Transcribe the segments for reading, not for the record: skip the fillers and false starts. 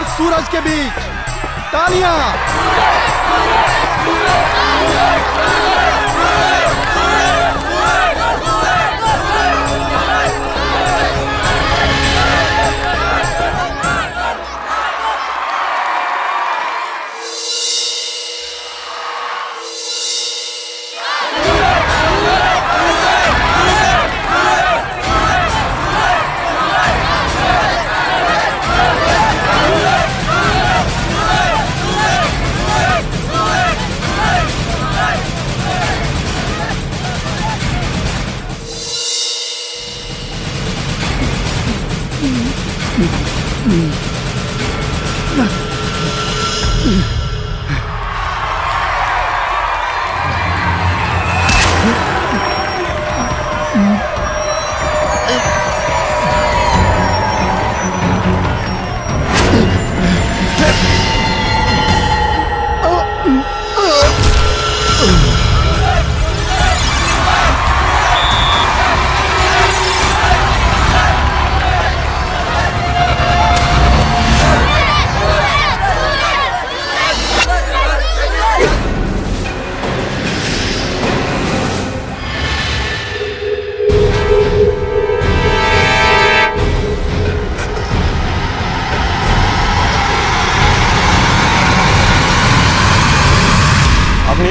सूरज के बीच तालियां।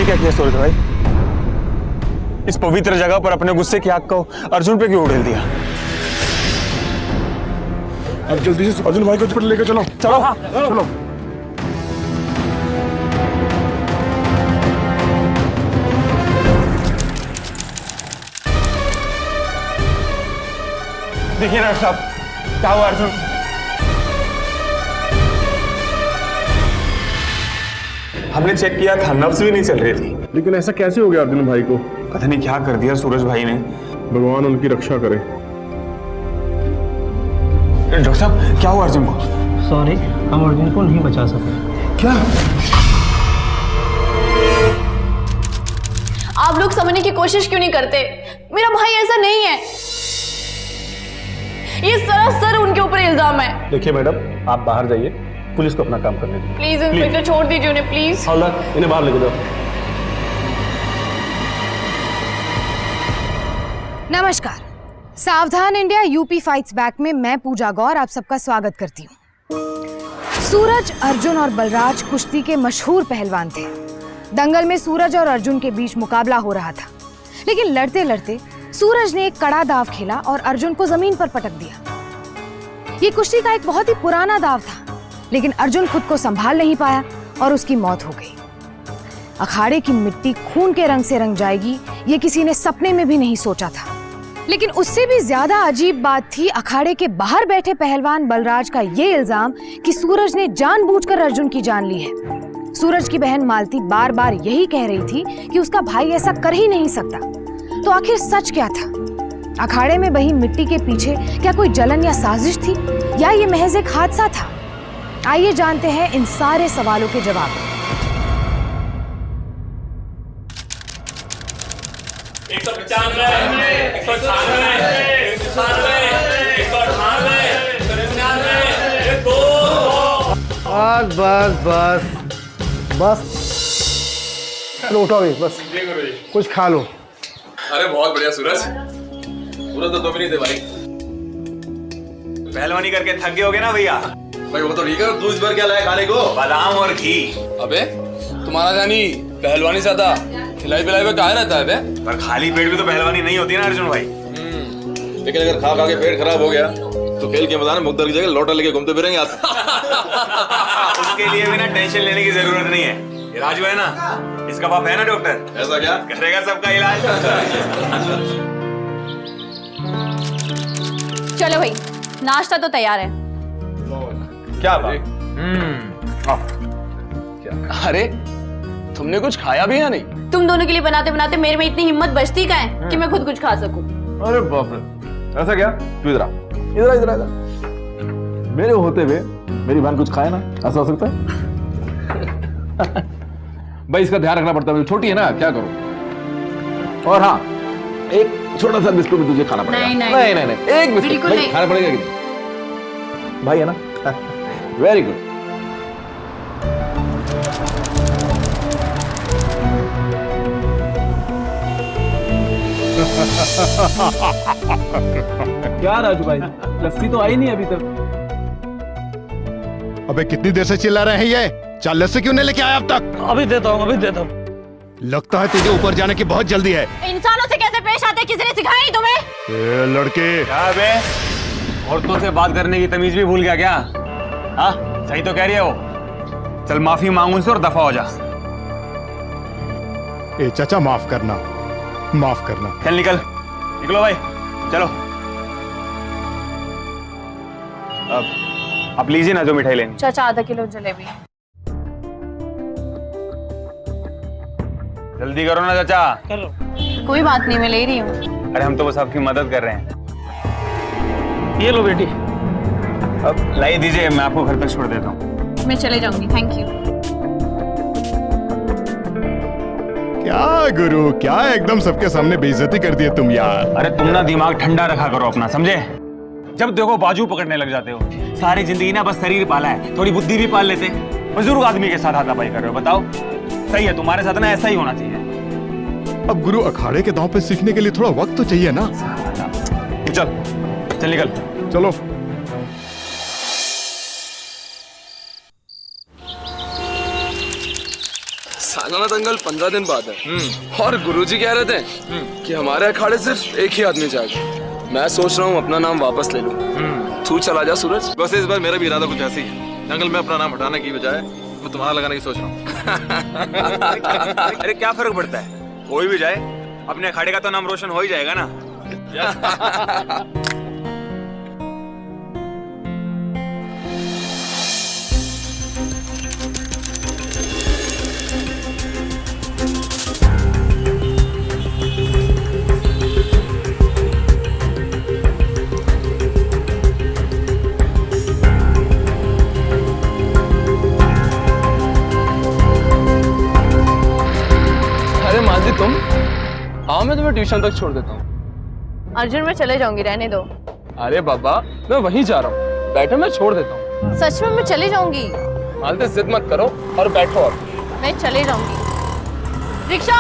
क्या किया सूरज भाई? इस पवित्र जगह पर अपने गुस्से की आग को अर्जुन पे क्यों उड़ेल दिया? अब जल्दी से अर्जुन भाई को हॉस्पिटल लेकर चलो। चलो चलो। देखिए डॉक्टर साहब, क्या हुआ अर्जुन? हमने चेक किया था, नब्ज भी नहीं चल रही थी। लेकिन ऐसा कैसे हो गया अर्जुन भाई को? पता नहीं क्या कर दिया सूरज भाई ने। भगवान उनकी रक्षा करे। डॉक्टर साहब, क्या हुआ अर्जुन को? सॉरी, हम अर्जुन को नहीं बचा सके। क्या? आप लोग समझने की कोशिश क्यों नहीं करते? मेरा भाई ऐसा नहीं है। ये सरासर उनके ऊपर इल्जाम है। देखिए मैडम, आप बाहर जाइए, पुलिस को अपना काम करने दीजिए। प्लीज इंस्पेक्टर, छोड़ दीजिए उन्हें प्लीज। हवलदार, इन्हें बाहर लेके जाओ। नमस्कार, सावधान इंडिया यूपी फाइट्स बैक में मैं पूजा गौर आप सबका स्वागत करती हूँ। सूरज, अर्जुन और बलराज कुश्ती के मशहूर पहलवान थे। दंगल में सूरज और अर्जुन के बीच मुकाबला हो रहा था, लेकिन लड़ते लड़ते सूरज ने एक कड़ा दाव खेला और अर्जुन को जमीन पर पटक दिया। ये कुश्ती का एक बहुत ही पुराना दाव था, लेकिन अर्जुन खुद को संभाल नहीं पाया और उसकी मौत हो गई। अखाड़े की मिट्टी खून के रंग से रंग जाएगी, ये किसी ने सपने में भी नहीं सोचा था। लेकिन उससे भी ज्यादा अजीब बात थी अखाड़े के बाहर बैठे पहलवान बलराज का ये इल्जाम कि सूरज ने जानबूझकर अर्जुन की जान ली है। सूरज की बहन मालती बार बार यही कह रही थी कि उसका भाई ऐसा कर ही नहीं सकता। तो आखिर सच क्या था? अखाड़े में बही मिट्टी के पीछे क्या कोई जलन या साजिश थी, या ये महज एक हादसा था? आइए जानते हैं इन सारे सवालों के जवाब। 198, 198, 198, 200। बस बस चलो उठो भी, बस कुछ खा लो। अरे बहुत बढ़िया सूरज, सूरज तो तुम ही नहीं थे भाई। पहलवानी करके थक गए होगे ना भैया? भाई वो तो ठीक है, तू इस बार क्या लाया खाने को? बादाम और घी। अबे तुम्हारा जानी पहलवानी से आता खिलाई पिलाई में कहाँ रहता है बे? पर खाली पेट भी तो पहलवानी नहीं होती ना अर्जुन भाई। लेकिन अगर खा खा के पेट खराब हो गया तो खेल के मैदान में मुक्तर की जगह लोटा लेके घूमते फिरेंगे आप। उसके लिए भी ना टेंशन लेने की जरूरत नहीं है। ये राजू है ना, इसका बाप है ना डॉक्टर, ऐसा क्या करेगा सबका इलाज। चलो भाई, नाश्ता तो तैयार है। क्या बात? अरे तुमने कुछ खाया भी या नहीं? तुम दोनों के लिए बनाते बनाते मेरे में इतनी हिम्मत बचती का है कि मैं खुद कुछ खा सकूं। अरे बाप रे, ऐसा क्या? तू इधर आ, इधर इधर इधर। मेरे होते हुए मेरी बहन कुछ खाए ना, ऐसा हो सकता है? भाई इसका ध्यान रखना पड़ता है, छोटी है ना, क्या करूं? और हाँ, एक छोटा सा बिस्कुट भी तुझे खाना पड़ेगा। नहीं, नहीं नहीं नहीं, एक बिस्कुट बिल्कुल भाई नहीं। खाना पड़ेगा कि नहीं? भाई है ना? Very good. क्या राजू भाई, लस्सी तो आई नहीं अभी तक। अबे कितनी देर से चिल्ला रहे हैं ये? चाल लस्सी क्यों नहीं लेके आया अब तक? अभी देता हूँ, अभी देता हूँ। लगता है तुझे ऊपर जाने की बहुत जल्दी है। इंसानों से कैसे पेश आते किसी ने सिखाया नहीं तुम्हें? ए लड़के, क्या बे, औरतों से बात करने की तमीज भी भूल गया क्या? हाँ सही तो कह रही है वो। चल माफी मांग उनसे और दफा हो जा। ए चाचा माफ करना, माफ करना। चल निकल, निकलो भाई, चलो। अब लीजिए ना जो मिठाई लेनी। चाचा आधा किलो जलेबी। जल्दी करो ना चाचा। कर लो। कोई बात नहीं, मैं ले रही हूँ। अरे हम तो बस आपकी मदद कर रहे हैं। ये लो बेटी। अब लाई दीजिए, मैं आपको घर तक छोड़ देता हूँ। मैं चले जाऊंगी, थैंक यू। क्या गुरु, क्या एकदम सबके सामने बेइज्जती कर दिए तुम यार। अरे तुम ना दिमाग ठंडा रखा करो अपना, समझे? जब देखो बाजू पकड़ने लग जाते हो। सारी जिंदगी ना बस शरीर पाला है, थोड़ी बुद्धि भी पाल लेते। बुजुर्ग आदमी के साथ हाथापाई कर रहे हो, बताओ? सही है, तुम्हारे साथ ना ऐसा ही होना चाहिए। अब गुरु अखाड़े के दांव पे सीखने के लिए थोड़ा वक्त तो चाहिए ना। चल चल निकल। चलो। सालाना दंगल 15 दिन बाद है और गुरुजी कह रहे थे कि हमारे अखाड़े सिर्फ एक ही आदमी जाएगा। मैं सोच रहा हूँ अपना नाम वापस ले लूं। तू चला जा सूरज। बस इस बार मेरा भी इरादा कुछ ऐसे ही है। दंगल में अपना नाम हटाने की बजाय मैं तुम्हारा लगाने की सोच रहा हूँ। अरे क्या फर्क पड़ता है, कोई भी जाए, अपने अखाड़े का तो नाम रोशन हो ही जाएगा ना। अरे मालती तुम आओ, मैं तुम्हें ट्यूशन तक छोड़ देता हूँ। अर्जुन मैं चले जाऊंगी, रहने दो। अरे बाबा मैं वहीं जा रहा हूँ, बैठो मैं छोड़ देता हूँ। सच में मैं चले जाऊंगी। मालती जिद मत करो और बैठो अब। मैं चले जाऊंगी। रिक्शा।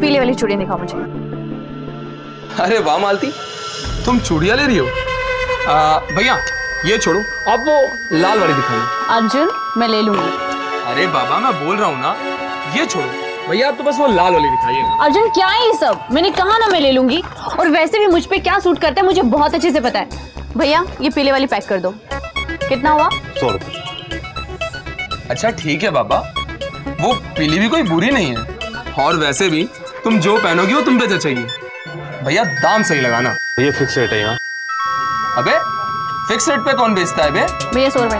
पीले वाली चूड़ियां दिखाओ मुझे। अरे वाह मालती, तुम चूड़ियां ले रही हो? भैया ये छोड़ो, आप वो लाल वाली दिखाइए। अर्जुन मैं ले लूंगी। अरे बाबा मैं बोल रहा हूँ ना, ये छोड़ो भैया, आप तो बस वो लाल वाली दिखाइए। अर्जुन क्या है ये सब? मैंने कहा ना मैं ले लूंगी, और वैसे भी मुझ पे क्या सूट करता है मुझे बहुत अच्छे से पता है। भैया ये पीले वाली पैक कर दो। कितना हुआ? 100 रुपए। अच्छा ठीक है बाबा, वो पीली भी कोई बुरी नहीं है, और वैसे भी तुम जो पहनोगी वो तुम पे जचेगी। भैया दाम सही लगाना। ये फिक्स रेट है यहाँ। अबे फिक्स रेट पे कौन बेचता है बे? भैया 100 रुपए।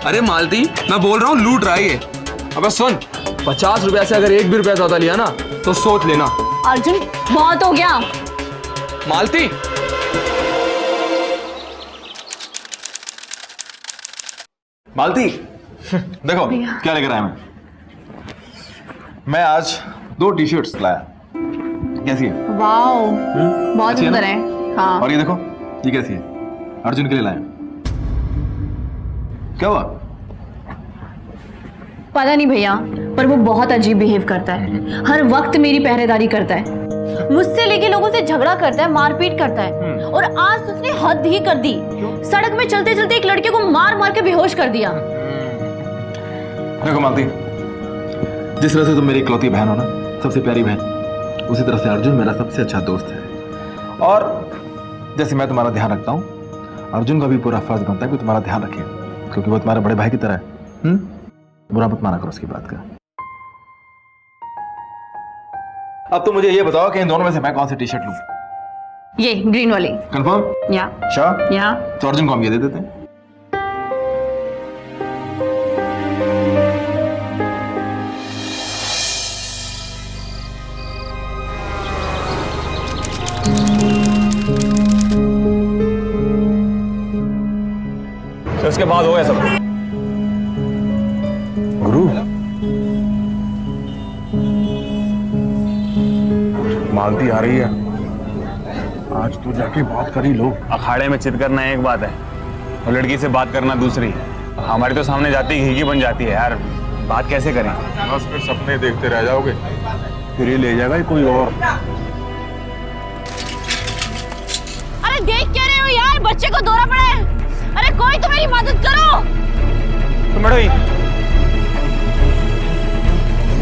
अरे मालती मैं बोल रहा हूँ लूट रहा है ये। अबे सुन, 50 रुपया से अगर एक भी रुपया ज्यादा लिया ना तो सोच लेना। अर्जुन बहुत हो गया। मालती, मालती, देखो क्या लेकर आया मैं आज 2 टी-शर्ट्स लाया। कैसी है? वाओ, बहुत अच्छी है सुंदर ना? है। हाँ। और ये देखो, ये कैसी है? अर्जुन के लिए लाया। क्या हुआ? पता नहीं भैया, पर वो बहुत अजीब बिहेव करता है। हर वक्त मेरी पहरेदारी करता है, मुझसे लेके लोगों से झगड़ा करता है, मारपीट करता है। और आज उसने हद ही कर दी। सड़क में चलते चलते एक लड़के को मार मार के बेहोश कर दिया। देखो मालती, जिस तरह से तुम मेरी इकलौती बहन हो ना, सबसे प्यारी बहन, उसी तरह से अर्जुन मेरा सबसे अच्छा दोस्त है। और जैसे मैं तुम्हारा ध्यान रखता हूँ, अर्जुन का भी पूरा फर्ज बनता है कि तुम्हारा ध्यान रखे, क्योंकि वो तुम्हारे बड़े भाई की तरह है। बुरा मत माना करो उसकी बात का। अब तो मुझे ये बताओ कि इन दोनों में से मैं कौन सी टी-शर्ट लूं? ये ग्रीन वाली। कंफर्म? या श्योर? या तो अर्जुन को हम ये दे देते हैं। तो उसके बाद हो गया सब। गुरु, मालती आ रही है, आज तो जाके बात कर ही लो। अखाड़े में चित करना एक बात है और लड़की से बात करना दूसरी। हमारे तो सामने जाती घी की बन जाती है यार, बात कैसे करें? बस फिर सपने देखते रह जाओगे, फिर ये ले जाएगा कोई और। अरे देख क्या रहे हो यार, बच्चे को दौरा पड़ा है। अरे कोई तो मेरी मदद करो। तो मैडम,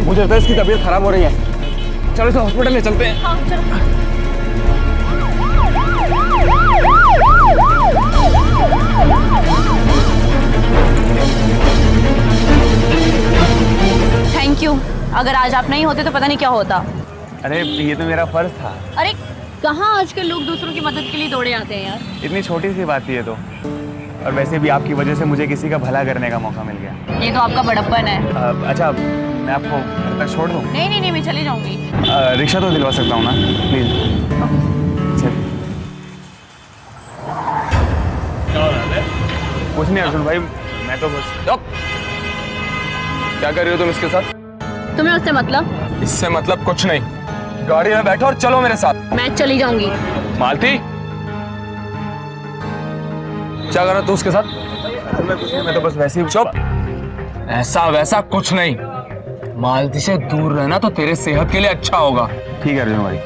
मुझे लगता है इसकी तबीयत खराब हो रही है। चलो इसे हॉस्पिटल ले चलते हैं। हाँ चलो। थैंक यू, अगर आज आप नहीं होते तो पता नहीं क्या होता। अरे ये तो मेरा फर्ज था। अरे कहाँ आजकल लोग दूसरों की मदद के लिए दौड़े आते हैं यार। इतनी छोटी सी बात थी ये तो, और वैसे भी आपकी वजह से मुझे किसी का भला करने का मौका मिल गया। ये तो आपका बड़प्पन है। अच्छा, मैं आपको घर तक छोड़ दूँ? नहीं नहीं नहीं, मैं चली जाऊंगी। रिक्शा तो दिलवा सकता हूँ ना, प्लीज? कुछ नहीं अर्जुन भाई, मैं तो बस। क्या कर रही हो तुम इसके साथ? तुम्हें उससे मतलब? इससे मतलब कुछ नहीं। गाड़ी में बैठो और चलो मेरे साथ। मैं चली जाऊंगी। मालती, क्या कर रहा तू उसके साथ? मैं तो बस वैसे ही। चुप, ऐसा वैसा कुछ नहीं। मालती से दूर रहना तो तेरे सेहत के लिए अच्छा होगा। ठीक है अर्जुन भाई,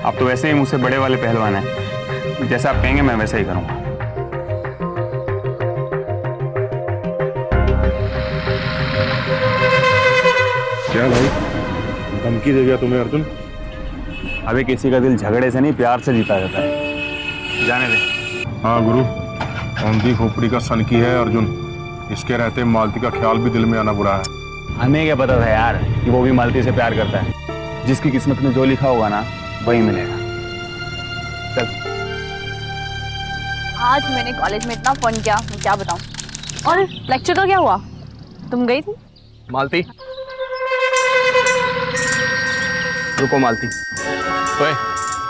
आप तो वैसे ही मुझसे बड़े वाले पहलवान हैं, जैसा आप कहेंगे मैं वैसा ही करूँगा। क्या भाई, धमकी दे गया तुम्हें अर्जुन? अभी किसी का दिल झगड़े से नहीं, प्यार से जीता जाता है। जाने दे। हाँ गुरु, औंधी खोपड़ी का सन की है अर्जुन, इसके रहते मालती का ख्याल भी दिल में आना बुरा है। हमें क्या पता था यार कि वो भी मालती से प्यार करता है। जिसकी किस्मत में जो लिखा होगा ना, वही मिलेगा। चल। आज मैंने कॉलेज में इतना फन किया, मैं क्या बताऊं। और लेक्चर का क्या हुआ, तुम गई थी? मालती, रुको मालती, ओए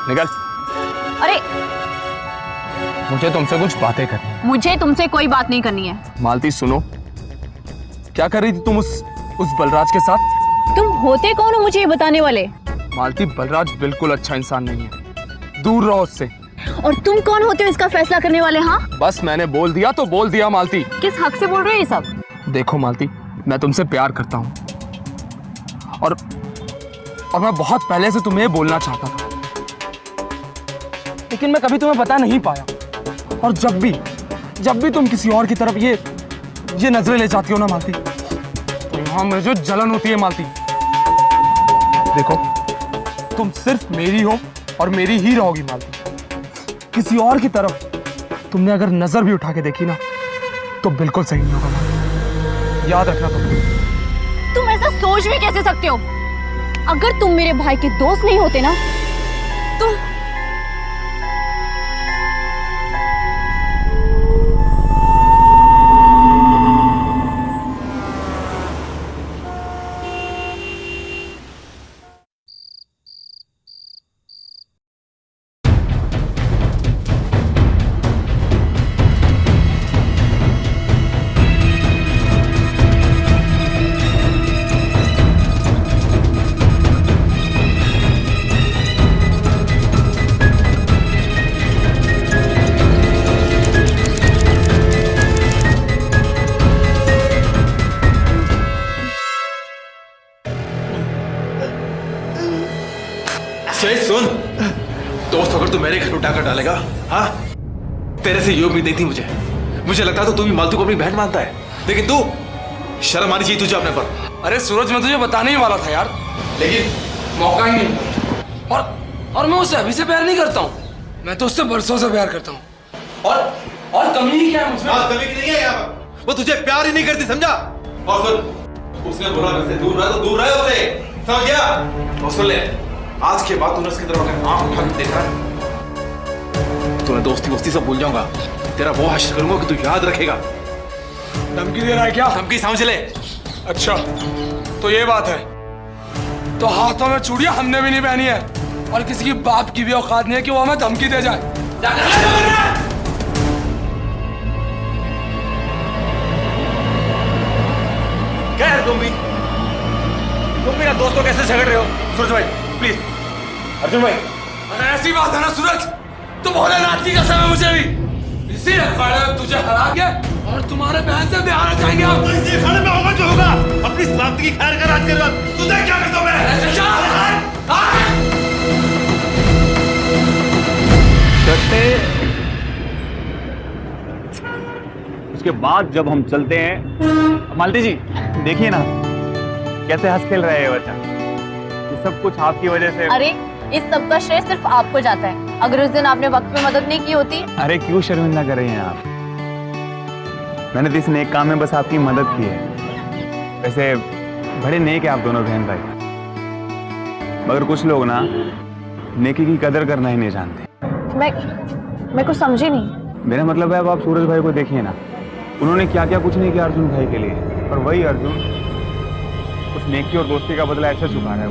निकल। अरे मुझे तुमसे कुछ बातें करनी है। मुझे तुमसे कोई बात नहीं करनी है। मालती सुनो, क्या कर रही थी तुम उस बलराज के साथ? तुम होते कौन हो मुझे ये बताने वाले? मालती, बलराज बिल्कुल अच्छा इंसान नहीं है, दूर रहो उससे। और तुम कौन होते हो इसका फैसला करने वाले? हाँ, बस मैंने बोल दिया तो बोल दिया मालती। किस हक से बोल रहे हो ये सब? देखो मालती, मैं तुमसे प्यार करता हूँ और मैं बहुत पहले से तुम्हें बोलना चाहता था, लेकिन मैं कभी तुम्हें बता नहीं पाया। और जब भी तुम किसी और की तरफ ये नजरें ले जाती हो ना मालती, तो यहाँ मुझे जो जलन होती है मालती। देखो, तुम सिर्फ मेरी हो और मेरी ही रहोगी मालती। किसी और की तरफ तुमने अगर नजर भी उठा के देखी ना, तो बिल्कुल सही नहीं होगा मालती, याद रखना। तुम ऐसा सोच भी कैसे सकते हो? अगर तुम मेरे भाई के दोस्त नहीं होते ना, तो मेरे घर उठाकर डालेगा? हाँ, तेरे से ये उम्मीद नहीं थी मुझे। मुझे लगता तो तू भी मालतू को अपनी बहन मानता है, लेकिन तू शर्म आनी चाहिए तुझे अपने पर। अरे सूरज, मैं तुझे बताने ही वाला था यार, लेकिन मौका ही नहीं। और मैं उससे अभी से प्यार नहीं करता हूँ, मैं तो उससे बरसों से प्यार करता हूँ। और कमी ही क्या है मुझमें? कमी की नहीं है यहाँ पर। वो तुझे प्यार ही नहीं करती, समझा? और सुन, उसने बोला घर से दूर रहा तो दूर रहे उसे, समझ गया? और सुन ले, आज के बाद तूने उसकी तरफ अगर आंख उठा के देखा तो मैं दोस्ती वोस्ती सब भूल जाऊंगा। तेरा वो हश्र करूंगा कि तू याद रखेगा। धमकी दे रहा है क्या? धमकी समझ ले। अच्छा, तो ये बात है। तो हाथों में चूड़ियां हमने भी नहीं पहनी है, और किसी की बाप की भी औकात नहीं है कि वो हमें धमकी दे जाए। क्या है तुम भी ना दोस्तों कैसे झगड़ रहे हो? सूरज भाई प्लीज, अर्जुन भाई। अरे ऐसी बात है ना सूरज, तो भोलेनाथ की कसम है मुझे भी, इसी अखाड़े में तुझे हरा के और तुम्हारे बहन से बिहार जाएंगे हम। तो इसी अखाड़े में होगा जो होगा, अपनी सलामती की खैर कर आज के बाद। तुझे क्या करता हूं मैं? उसके बाद जब हम चलते हैं, मालती जी देखिए ना कैसे हंस खेल रहे हैं बच्चा। ये सब कुछ आपकी वजह से। अरे इस सब का श्रेय सिर्फ आपको जाता है। अगर उस दिन आपने वक्त पे मदद नहीं की होती। अरे क्यों शर्मिंदा कर रही हैं आप? मैंने तो इस नेक काम में बस आपकी मदद की है। वैसे बड़े नेक है आप दोनों बहन भाई, मगर कुछ लोग ना नेकी की कदर करना ही नहीं जानते। मैं कुछ समझी नहीं। मेरा मतलब है अब आप सूरज भाई को देखिए ना, उन्होंने क्या क्या कुछ नहीं किया अर्जुन भाई के लिए, और वही अर्जुन उस नेकी और दोस्ती का बदला ऐसे चुका रहा है।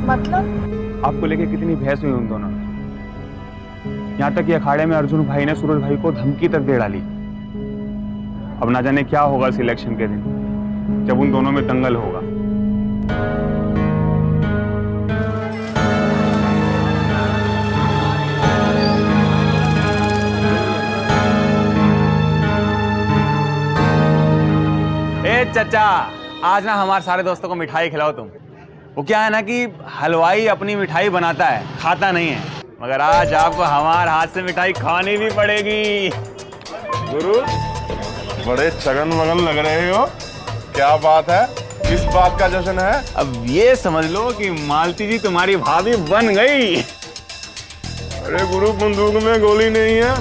मतलब आपको लेके कितनी बहस हुई उन दोनों में, यहाँ तक कि अखाड़े में अर्जुन भाई ने सूरज भाई को धमकी तक दे डाली। अब ना जाने क्या होगा इस इलेक्शन के दिन जब उन दोनों में दंगल होगा। ए चाचा, आज ना हमारे सारे दोस्तों को मिठाई खिलाओ तुम। वो क्या है ना कि हलवाई अपनी मिठाई बनाता है, खाता नहीं है, मगर आज आपको हमारे हाथ से मिठाई खानी भी पड़ेगी। गुरु बड़े चगन वगन लग रहे हो, क्या बात है? किस बात का जश्न है? अब ये समझ लो कि मालती जी तुम्हारी भाभी बन गई। अरे गुरु, बंदूक में गोली नहीं है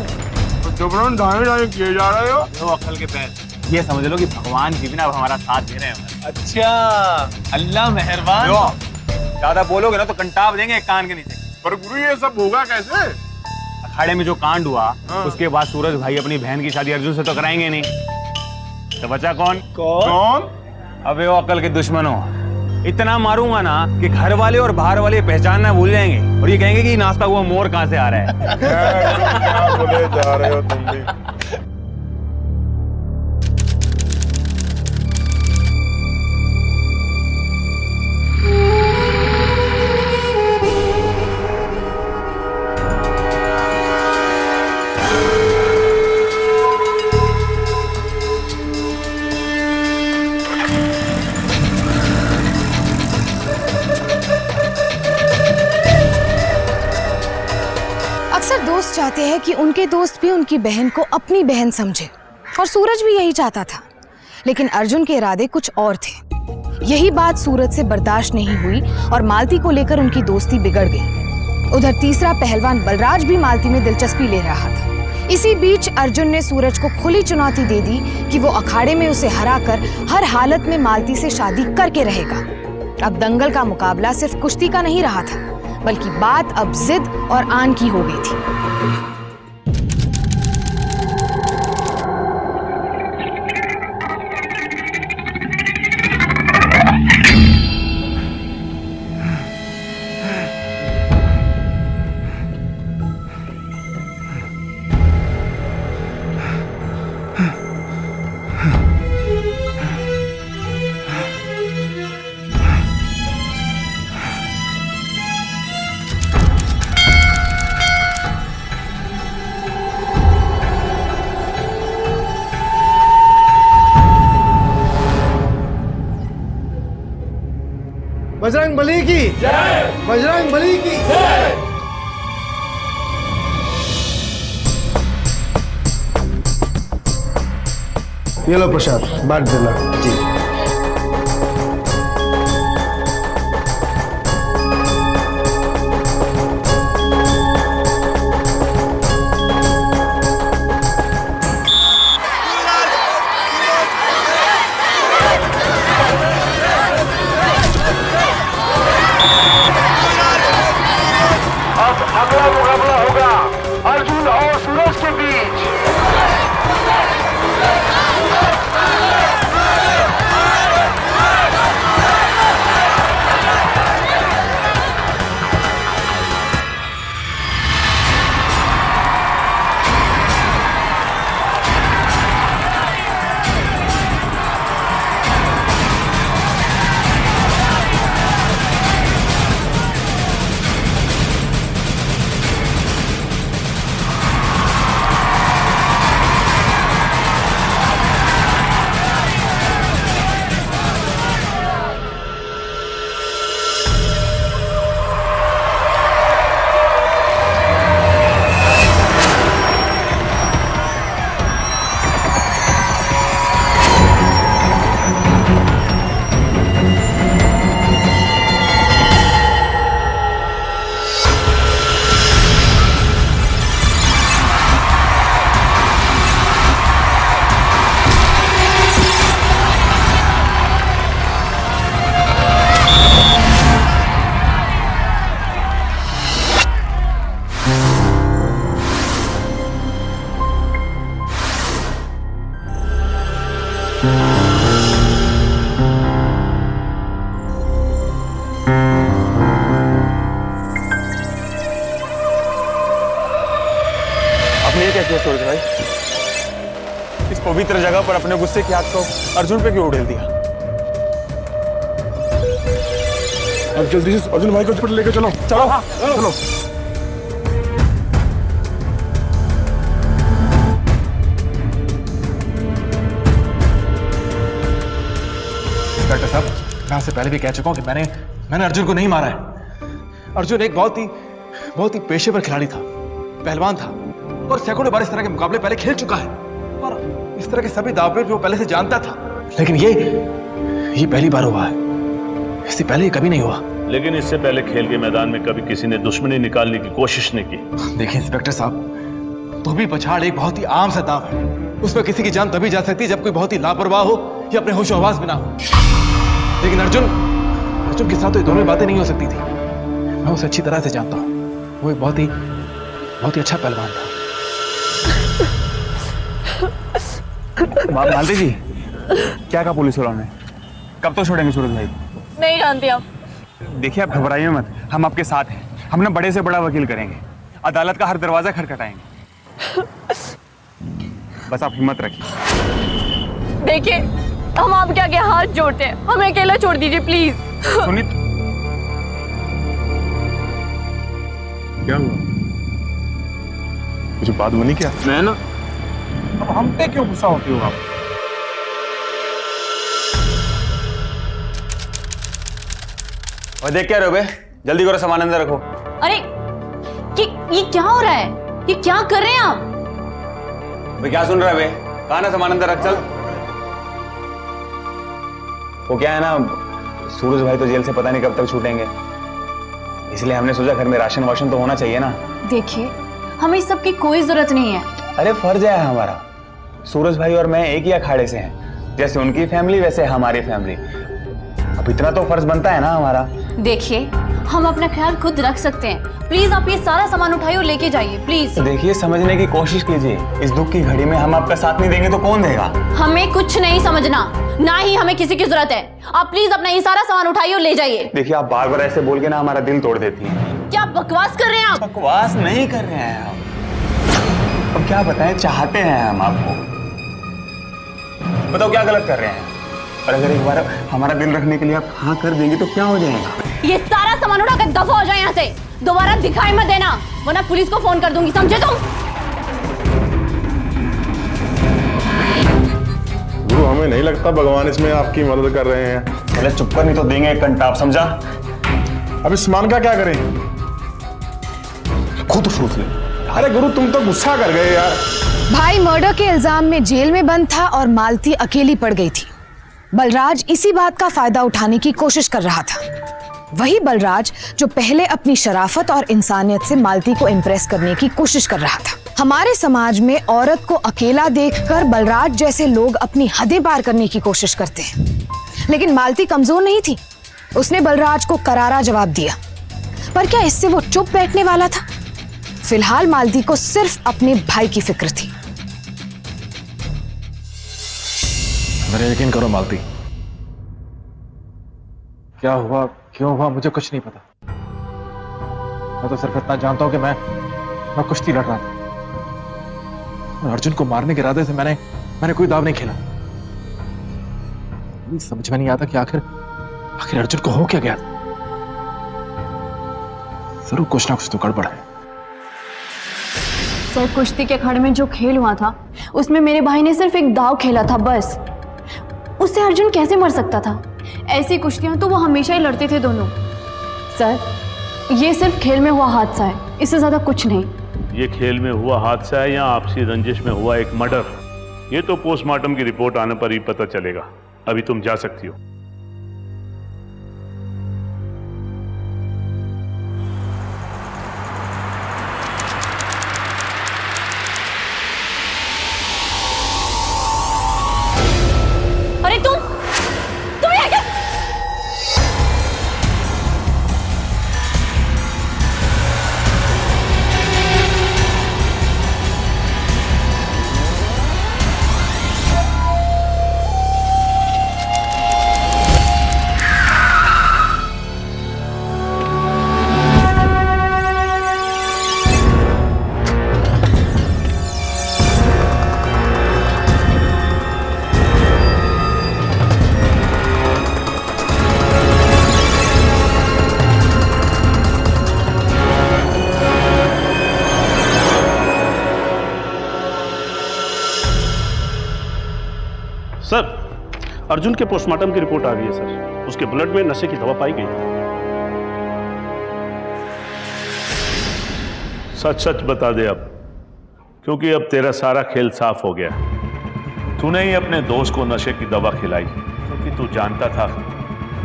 तो जबरन ढाई किए जा रहे हो। वो अक्ल के पैर, ये समझ लो कि भगवान जी भी ना अब हमारा साथ दे रहे हैं। अच्छा, अल्लाह मेहरबान। ज्यादा बोलोगे ना तो कंटाप देंगे एक कान के नीचे। पर गुरु ये सब होगा कैसे? अखाड़े में जो कांड हुआ उसके बाद सूरज भाई अपनी बहन की शादी अर्जुन से तो कराएंगे नहीं, तो बचा कौन? कौन? अबे वो अकल के दुश्मनों, इतना मारूंगा ना कि घर वाले और बाहर वाले पहचानना भूल जाएंगे और ये कहेंगे कि नाश्ता हुआ मोर कहां से आ रहा है। क्या बोले जा रहे हो तुम भी? अक्सर दोस्त चाहते हैं कि उनके दोस्त भी उनकी बहन को अपनी बहन समझे, और सूरज भी यही चाहता था, लेकिन अर्जुन के इरादे कुछ और थे। यही बात सूरज से बर्दाश्त नहीं हुई और मालती को लेकर उनकी दोस्ती बिगड़ गई। उधर तीसरा पहलवान बलराज भी मालती में दिलचस्पी ले रहा था। इसी बीच अर्जुन ने सूरज को खुली चुनौती दे दी कि वो अखाड़े में उसे हराकर हर हालत में मालती से शादी करके रहेगा। अब दंगल का मुकाबला सिर्फ कुश्ती का नहीं रहा था, बल्कि बात अब जिद और आन की हो गई थी। बजरंग बली की जय। बजरंग बली की जय। ये लो प्रसाद, बांट देना। जी। अगला मुकाबला होगा अर्जुन और सूरज के बीच। आपने ये क्या किया सूरज भाई? इस पवित्र जगह पर अपने गुस्से की आग को अर्जुन पे क्यों उड़ेल दिया? अब जल्दी से अर्जुन भाई को हॉस्पिटल लेके चलो। चलो चलो। डॉक्टर साहब, मैं आपसे पहले भी कह चुका हूं कि मैंने अर्जुन को नहीं मारा है। अर्जुन एक बहुत ही पेशेवर खिलाड़ी था, पहलवान था और सैकड़ों बार इस तरह के मुकाबले पहले खेल चुका है और इस तरह के सभी दावपेच वो पहले से जानता था। लेकिन ये पहली बार हुआ है, इससे पहले ये कभी नहीं हुआ। लेकिन इससे पहले खेल के मैदान में कभी किसी ने दुश्मनी निकालने की कोशिश नहीं की। देखिए इंस्पेक्टर साहब, धोबी पछाड़ एक बहुत ही आम सा दाव है। उसमें किसी की जान तभी जा सकती है जब कोई बहुत ही लापरवाह हो या अपने होशो हवास में ना हो। लेकिन अर्जुन के साथ तो ये दोनों बातें नहीं हो सकती थी। मैं उसे अच्छी तरह से जानता हूँ, वो एक बहुत ही अच्छा पहलवान था। मालती जी, क्या कहा पुलिस वालों ने? कब तो छोड़ेंगे सूरज भाई? नहीं जानती आप। देखिए आप घबराइए मत, हम आपके साथ हैं। हम ना बड़े से बड़ा वकील करेंगे, अदालत का हर दरवाजा खटखटाएंगे। बस आप हिम्मत रखिए। देखिए, हम आपके आगे हाथ जोड़ते हैं, हमें अकेला छोड़ दीजिए प्लीज। सुनित, क्या हुआ? कुछ बात बनी क्या? मैं ना, अब हम पे क्यों गुस्सा होती हो आप? और देख क्या रहे हो बे? जल्दी करो, सामान अंदर रखो। अरे ये क्या हो रहा है? ये क्या कर रहे हैं आप? भाई क्या सुन रहा है बे? कहा ना सामान अंदर रख, चल। वो क्या है ना, सूरज भाई तो जेल से पता नहीं कब तक छूटेंगे, इसलिए हमने सोचा घर में राशन वाशन तो होना चाहिए ना। देखिए, हमें इस सब की कोई जरूरत नहीं है। अरे फर्ज है हमारा। सूरज भाई और मैं एक ही अखाड़े से हैं, जैसे उनकी फैमिली वैसे हमारी फैमिली। अब इतना तो फर्ज बनता है ना हमारा। देखिए, हम अपना ख्याल खुद रख सकते हैं। प्लीज आप ये सारा सामान उठाइए और लेके जाइए प्लीज। देखिए, समझने की कोशिश कीजिए। इस दुख की घड़ी में हम आपका साथ नहीं देंगे तो कौन देगा? हमें कुछ नहीं समझना, ना ही हमें किसी की जरूरत है। आप प्लीज अपना ये सारा सामान उठाइए और ले जाइए। देखिए, आप बार बार ऐसे बोल के ना हमारा दिल तोड़ देती हैं। क्या बकवास कर रहे हैं आप? बकवास नहीं कर रहे हैं हम। अब क्या बताएं, चाहते हैं हम आपको। बताओ क्या गलत कर रहे हैं? और अगर एक बार हमारा दिल रखने के लिए आप हाँ कर देंगे तो क्या हो जाएगा? ये सारा सामान उठाकर दफा हो जाए यहाँ से। दोबारा दिखाई मत देना, वरना पुलिस को फोन कर दूंगी, समझे तुम? गुरु, हमें नहीं लगता भगवान इसमें आपकी मदद कर रहे हैं। पहले चुप कर, नहीं तो देंगे एक कंटाप, समझा? अब इस सामान का क्या करें? खुद सोच ले, अरे गुरु तुम तो गुस्सा कर गए यार। भाई मर्डर के इल्जाम में जेल में बंद था और मालती अकेली पड़ गई थी। बलराज इसी बात का फायदा उठाने की कोशिश कर रहा था। वही बलराज जो पहले अपनी शराफत और इंसानियत से मालती को इम्प्रेस करने की कोशिश कर रहा था। हमारे समाज में औरत को अकेला देखकर बलराज जैसे लोग अपनी हदें पार करने की कोशिश करते हैं, लेकिन मालती कमजोर नहीं थी। उसने बलराज को करारा जवाब दिया। पर क्या इससे वो चुप बैठने वाला था? फिलहाल मालती को सिर्फ अपने भाई की फिक्र थी। मेरा यकीन करो मालती, क्या हुआ क्यों हुआ मुझे कुछ नहीं पता। मैं तो सिर्फ इतना जानता हूं कि मैं कुश्ती लड़ रहा था। अर्जुन को मारने के इरादे से मैंने कोई दाव नहीं खेला। समझ में नहीं आता कि आखिर अर्जुन को हो क्या गया। जरूर कुछ ना कुछ तो गड़बड़ है। सर, कुश्ती के अखाड़े में जो खेल हुआ था उसमें मेरे भाई ने सिर्फ एक दाव खेला था बस। उससे अर्जुन कैसे मर सकता था? ऐसी कुश्तियां तो वो हमेशा ही लड़ते थे दोनों। सर, ये सिर्फ खेल में हुआ हादसा है, इससे ज्यादा कुछ नहीं। ये खेल में हुआ हादसा है या आपसी रंजिश में हुआ एक मर्डर, ये तो पोस्टमार्टम की रिपोर्ट आने पर ही पता चलेगा। अभी तुम जा सकती हो। अरे तुम यहाँ क्या? सर, अर्जुन के पोस्टमार्टम की रिपोर्ट आ गई है सर। उसके ब्लड में नशे की दवा पाई गई है। सच सच बता दे अब, क्योंकि अब तेरा सारा खेल साफ हो गया। तूने ही अपने दोस्त को नशे की दवा खिलाई, क्योंकि तू जानता था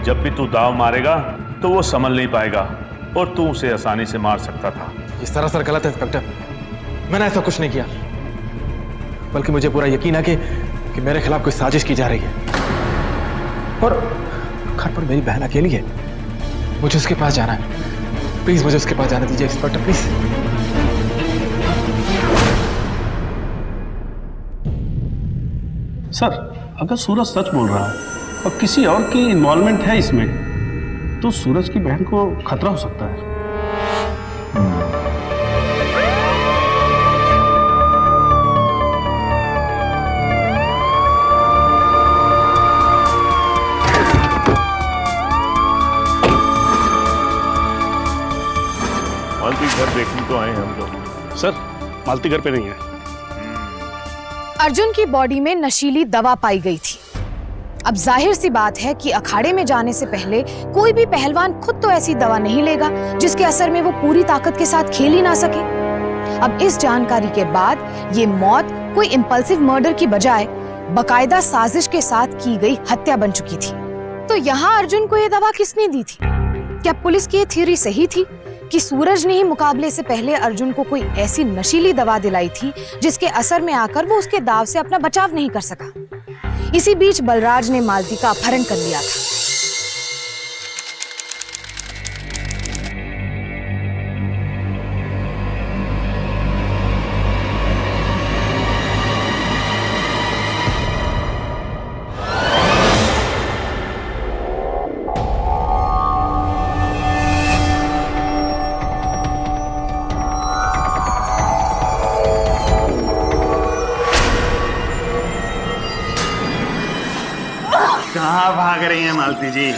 जब भी तू दाव मारेगा तो वो संभल नहीं पाएगा और तू उसे आसानी से मार सकता था। ये सरासर गलत है इंस्पेक्टर। मैंने ऐसा कुछ नहीं किया, बल्कि मुझे पूरा यकीन है कि मेरे खिलाफ कोई साजिश की जा रही है। और घर पर मेरी बहन अकेली है, मुझे उसके पास जाना है। प्लीज मुझे उसके पास जाने दीजिए इंस्पेक्टर, प्लीज। सर, अगर सूरज सच बोल रहा है और किसी और की इन्वॉल्वमेंट है इसमें, तो सूरज की बहन को खतरा हो सकता है। मालती घर देखने तो आए हैं हम लोग। सर, मालती घर पे नहीं है। अर्जुन की बॉडी में नशीली दवा पाई गई थी। अब जाहिर सी बात है कि अखाड़े में जाने से पहले कोई भी पहलवान खुद तो ऐसी दवा नहीं लेगा जिसके असर में वो पूरी ताकत के साथ खेल ही ना सके। अब इस जानकारी के बाद ये मौत कोई इंपल्सिव मर्डर की बजाय बाकायदा साजिश के साथ की गई हत्या बन चुकी थी। तो यहाँ अर्जुन को ये दवा किसने दी थी? क्या पुलिस की ये थ्योरी सही थी कि सूरज ने ही मुकाबले से पहले अर्जुन को कोई ऐसी नशीली दवा दिलाई थी जिसके असर में आकर वो उसके दाव से अपना बचाव नहीं कर सका? इसी बीच बलराज ने मालती का अपहरण कर लिया था। कहाँ भाग रही हैं मालती जी?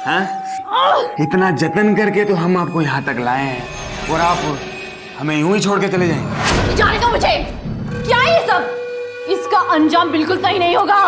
हाँ? इतना जतन करके तो हम आपको यहाँ तक लाए हैं और आप हमें यूं ही छोड़ के चले जाएंगे? जाने दो मुझे। क्या ये सब? इसका अंजाम बिल्कुल सही नहीं होगा।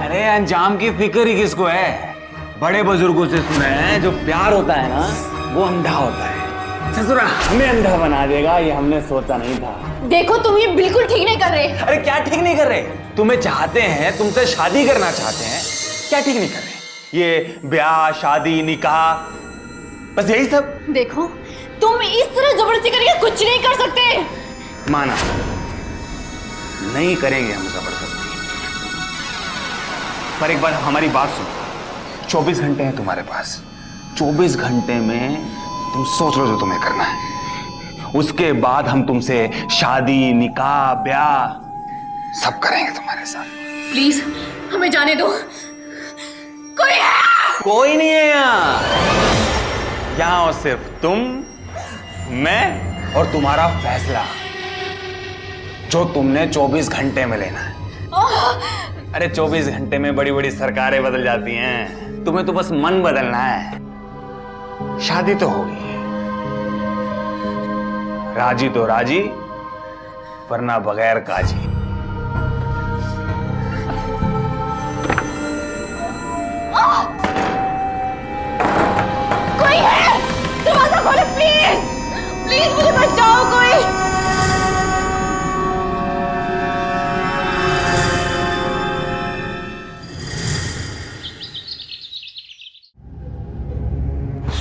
अरे अंजाम की फिक्र ही किसको है? बड़े बुजुर्गों से सुना है जो प्यार होता है ना वो अंधा होता है। ससुरा हमें अंधा बना देगा ये हमने सोचा नहीं था। देखो तुम ये बिल्कुल ठीक नहीं कर रहे। अरे क्या ठीक नहीं कर रहे? तुम्हें चाहते हैं, तुमसे शादी करना चाहते हैं, क्या ठीक नहीं कर रहे? ये ब्याह शादी निकाह बस यही सब। देखो तुम इस तरह जबरदस्ती करके कुछ नहीं कर सकते। माना नहीं करेंगे हम जबरदस्ती, पर एक बार हमारी बात सुनो। 24 घंटे हैं तुम्हारे पास। 24 घंटे में तुम सोच लो जो तुम्हें करना है, उसके बाद हम तुमसे शादी निकाह ब्याह सब करेंगे तुम्हारे साथ। प्लीज हमें जाने दो। कोई है? कोई नहीं है यहाँ हो सिर्फ तुम, मैं और तुम्हारा फैसला जो तुमने 24 घंटे में लेना है। अरे 24 घंटे में बड़ी बड़ी सरकारें बदल जाती हैं, तुम्हें तो बस मन बदलना है। शादी तो होगी, राजी तो राजी वरना बगैर काजी। कोई है? दरवाजा खोलो प्लीज, प्लीज मुझे बचाओ कोई।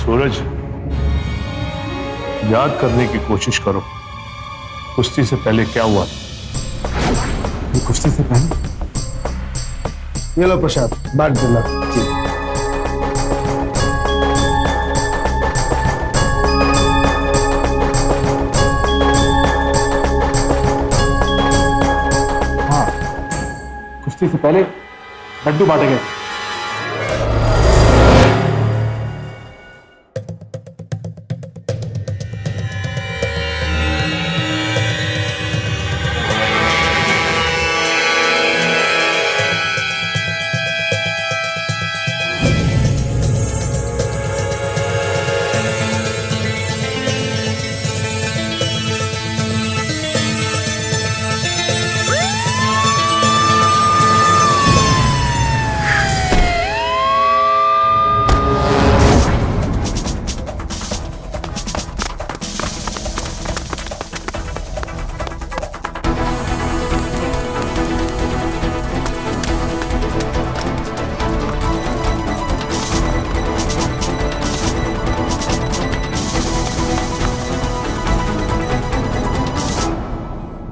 सूरज, याद करने की कोशिश करो कुश्ती से पहले क्या हुआ। कुश्ती से पहले ये लो प्रसाद, बांट देना। जी हाँ, कुश्ती से पहले लड्डू बांटे गए।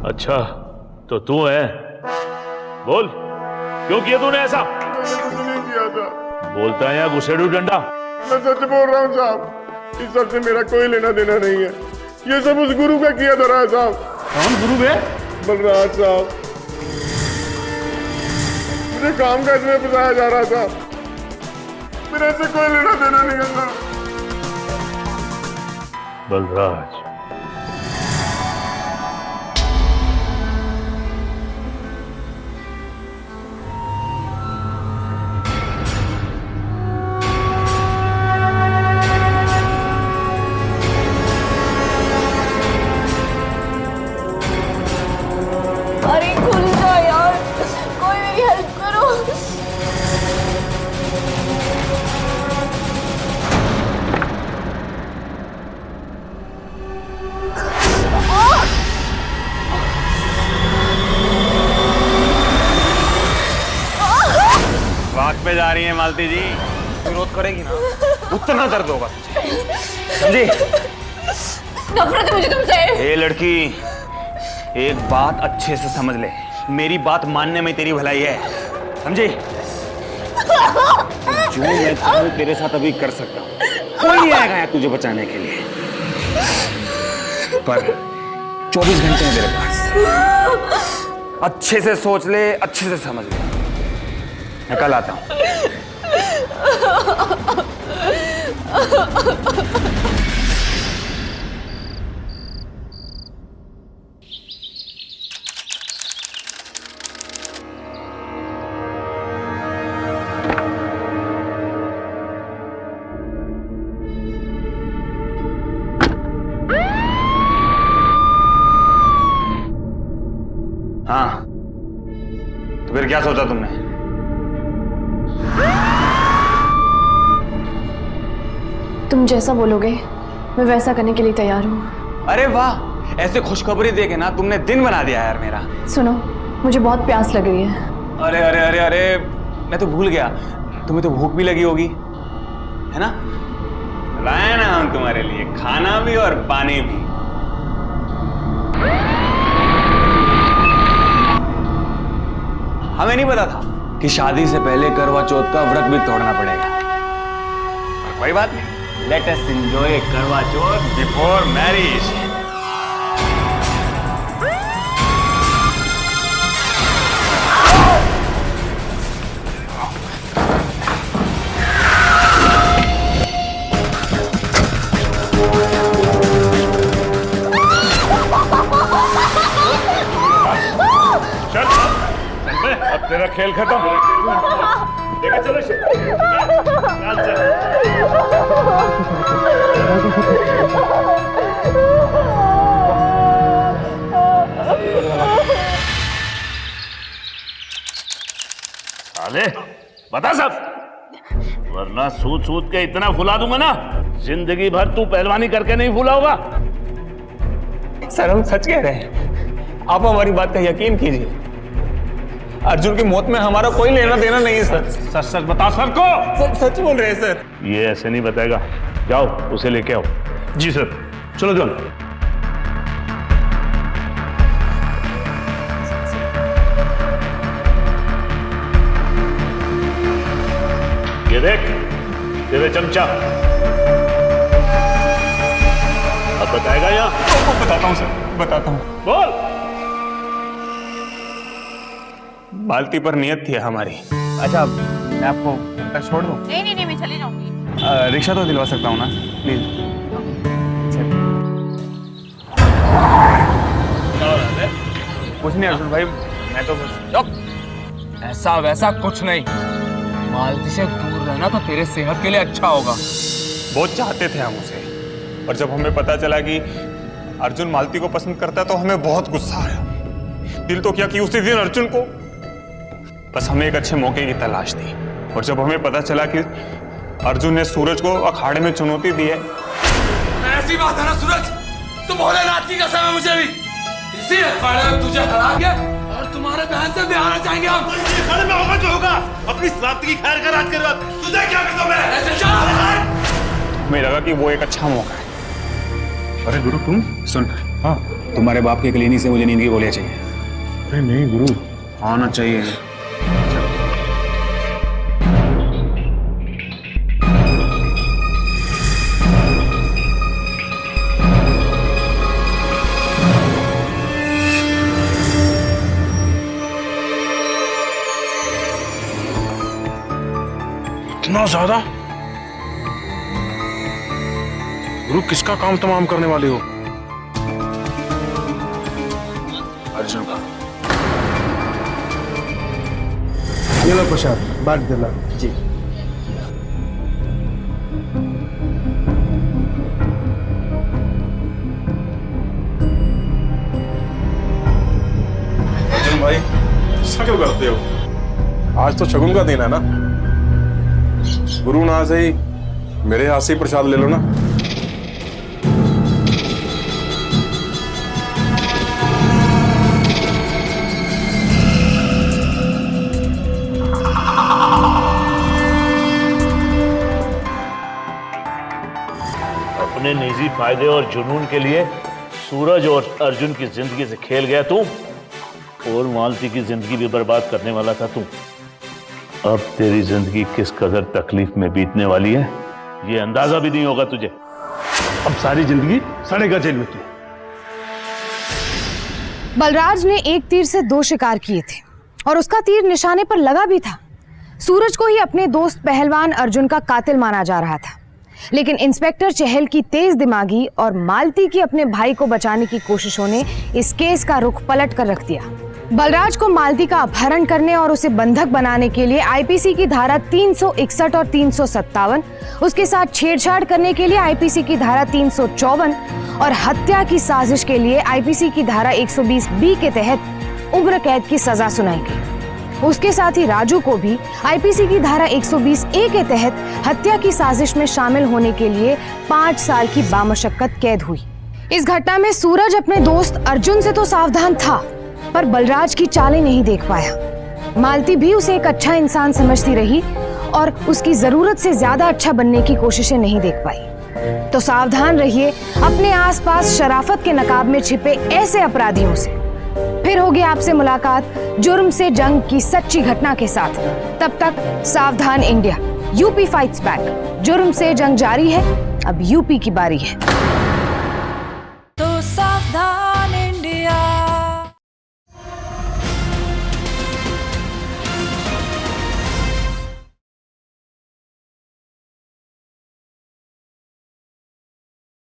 अच्छा तो तू है, बोल क्यों किया तूने ऐसा? नहीं किया था। बोलता है या घुसेड़ू डंडा? मैं सच बोल रहा हूँ साहब, इस सब से मेरा कोई लेना देना नहीं है। ये सब उस गुरु का किया था राज साहब। कौन गुरु है? बलराज साहब, मुझे काम काज में फंसाया जा रहा था, मेरे से कोई लेना देना नहीं करना। बलराज, अरे खुल जा यार, कोई मेरी हेल्प करो। वाक पे जा रही है मालती जी, विरोध करेगी ना उतना दर्द होगा तुझे, समझी? नफरत है मुझे तुमसे। ए लड़की, एक बात अच्छे से समझ ले, मेरी बात मानने में तेरी भलाई है, समझी? जो मैं चाहूं तेरे साथ अभी कर सकता हूं, कोई नहीं आएगा यहाँ तुझे बचाने के लिए, पर 24 घंटे हैं तेरे पास। अच्छे से सोच ले, अच्छे से समझ ले। मैं कल आता हूं। हाँ, तो फिर क्या सोचा तुमने? तुम जैसा बोलोगे मैं वैसा करने के लिए तैयार हूँ। अरे वाह, ऐसे खुशखबरी दे के ना तुमने दिन बना दिया यार मेरा। सुनो, मुझे बहुत प्यास लग रही है। अरे अरे अरे अरे, मैं तो भूल गया, तुम्हें तो भूख भी लगी होगी, है ना? लाए ना हम तुम्हारे लिए खाना भी और पानी भी। हमें नहीं पता था कि शादी से पहले करवा चौथ का व्रत भी तोड़ना पड़ेगा। कोई बात नहीं, लेट अस एंजॉय करवा चौथ बिफोर मैरिज। अब तेरा खेल खत्म। देखा चलो साले बता सब, वरना सूद सूद के इतना फुला दूंगा ना, जिंदगी भर तू पहलवानी करके नहीं फूला होगा। सर हम सच कह रहे हैं, आप हमारी बात का यकीन कीजिए। अर्जुन की मौत में हमारा कोई लेना देना नहीं है सर। सच सच बता सर को। सर सच बोल रहे हैं सर। ये ऐसे नहीं बताएगा, जाओ उसे लेके आओ। जी सर, चलो चलो। ये देख तेरे चमचा, अब बताएगा या? बताता हूँ सर, बताता हूँ। बोल। मालती पर नियत थी हमारी। अच्छा, मैं आपको तक छोड़ दूं? नहीं, मैं चली जाऊंगी। रिक्शा तो दिलवा सकता हूँ ना, प्लीज? कुछ नहीं अर्जुन भाई, मैं तो बस। ऐसा वैसा कुछ नहीं, मालती से दूर रहना तो तेरे सेहत के लिए अच्छा होगा। बहुत चाहते थे हम उसे, और जब हमें पता चला कि अर्जुन मालती को पसंद करता है तो हमें बहुत गुस्सा आया। दिल तो क्या कि उसी दिन अर्जुन को, बस हमें एक अच्छे मौके की तलाश थी। और जब हमें पता चला कि अर्जुन ने सूरज को अखाड़े में चुनौती दी है। ऐसी बात है ना सूरज, तुम भोलेनाथ की कसम है मुझे भी, इसी अखाड़े में तुझे हरा के और तुम्हारे बहन से ब्याह चाहेंगे हम। अखाड़े में होगा जो होगा, अपनी श्राद्ध की खैर का रात कर, तुझे क्या करता मैं? ऐसे चल। हमें लगा कि वो एक अच्छा मौका है। अरे गुरु तुम सुन, हाँ तुम्हारे बाप के क्लिनिक से मुझे नींद की गोलियां चाहिए। अरे नहीं गुरु, आना चाहिए। इतना ज्यादा? गुरु किसका काम तमाम करने वाले हो? अर्जुन का। ये लो प्रसाद, बांट देना। जी। अर्जुन भाई ऐसा क्यों करते हो? आज तो शगुन का दिन है ना, गुरु ना से ही मेरे हाथ से ही प्रसाद ले लो ना। अपने निजी फायदे और जुनून के लिए सूरज और अर्जुन की जिंदगी से खेल गया तू, और मालती की जिंदगी भी बर्बाद करने वाला था तू। अब तेरी जिंदगी किस कदर तकलीफ में बीतने वाली है ये अंदाजा भी नहीं होगा तुझे। अब सारी जिंदगी सड़ेगा जेल में तू। बलराज ने एक तीर से दो शिकार किए थे और उसका तीर निशाने पर लगा भी था। सूरज को ही अपने दोस्त पहलवान अर्जुन का कातिल माना जा रहा था, लेकिन इंस्पेक्टर चहल की तेज दिमागी और मालती की अपने भाई को बचाने की कोशिशों ने इस केस का रुख पलट कर रख दिया। बलराज को मालती का अपहरण करने और उसे बंधक बनाने के लिए आईपीसी की धारा 361 और 357, उसके साथ छेड़छाड़ करने के लिए आईपीसी की धारा 354 और हत्या की साजिश के लिए आईपीसी की धारा 120 बी के तहत उम्र कैद की सजा सुनाई गई। उसके साथ ही राजू को भी आईपीसी की धारा 120A के तहत हत्या की साजिश में शामिल होने के लिए 5 साल की बामशक्कत कैद हुई। इस घटना में सूरज अपने दोस्त अर्जुन से तो सावधान था, पर बलराज की चालें नहीं देख पाया। मालती भी उसे एक अच्छा इंसान समझती रही और उसकी जरूरत से ज्यादा अच्छा बनने की कोशिशें नहीं देख पाई। तो सावधान रहिए अपने आसपास शराफत के नकाब में छिपे ऐसे अपराधियों से। फिर होगी आपसे मुलाकात जुर्म से जंग की सच्ची घटना के साथ। तब तक सावधान इंडिया, यूपी फाइट्स बैक। जुर्म से जंग जारी है, अब यूपी की बारी है।